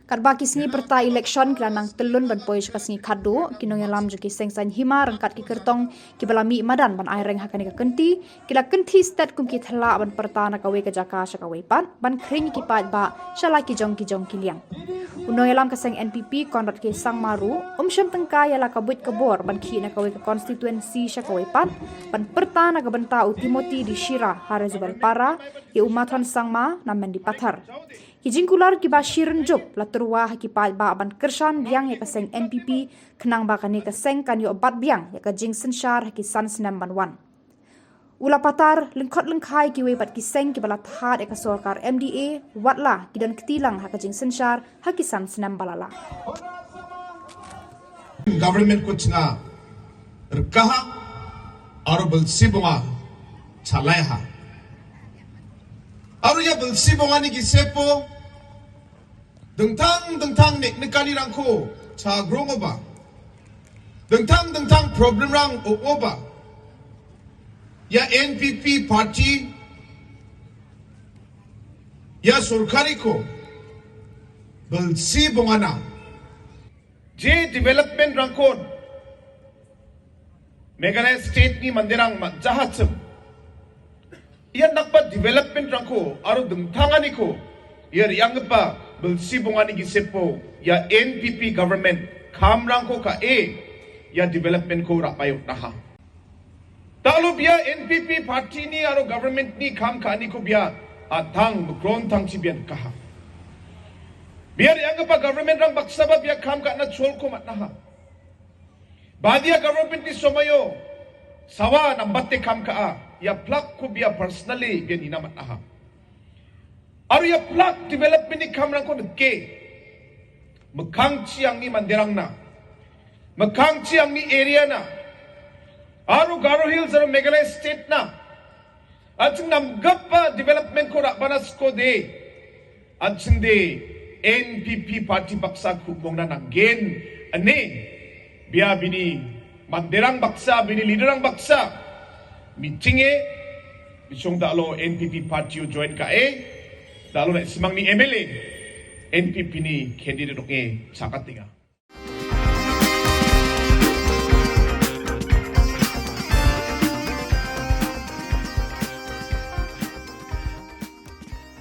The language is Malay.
Kat ba Sngi perta election kila nang telun ban poi ka Sngi khadu kinong yalam juki sengsan hima rangkat ki Kyrtong ki balami madan ban aireng hakani ka kenti kila kenti stat kum ki thela ban perta na kawe ka jaka sha kawe pan ban khring ki pat ba shala ki jong ki liang unong yalam ka seng NPP konrat ke sang maru syam tengka yala ka buit ka bor ban khi na kawe ka constituency sha kawe pan ban perta na ka banta Timoti di Shira harazbal para ki umatan sangma namen di pathar Kijingkular ki Bashirin Job la terwa ki pa ba ban Kershan biang ya kaseng NPP kenang ba kani kaseng kan yo bat biang ya ka Jingsen Shar ki Sansnam ban wan. Ula patar lengkot lengkai ki webat ki seng ki bala that ya ka sorkar MDA watla ki dan ketilang ha ka Jingsen Shar ha ki Sansnam balala. Government ko chinga rkaha aru balsi bunga chalai ha. Aru ya balsi bunga ni gisepo dengtang nek nekali rangko cha grong oba dengtang problem rang oba ya NPP party ya surkari ko balsi bunga na je development rangko Meghalaya state ni mandirang jahatsem Iyan nakpa development rangko aro dengtangani ko iyar yang pa belsi bungani gisepo ya NPP government kam rangko ka ya development ko rapayok naha talo biya NPP party ni aro government ni kam ka ani ko biya atang mukron tang sibian kaha biar yang pa government rang baksa ba biya kam ka na chol ko mat naha badia government ni somayo sawa nambatte kam ka ya plak ko biya personally biya ninamat aha. Aru ya plak development ni kamrang ko nagke. Makang chiang ni mandirang na. Makang chiang ni area na. Aru Garo Hills aru Meghalaya state na. At sing namgap pa development ko banas ko de. At sing de NPP party baksa kubong na nanggen. Ane biya bini mandirang baksa bini liderang baksa. Meeting bisong dalo NPP party join ka dalo na simang ni MLA NPP ni candidate sakat tinga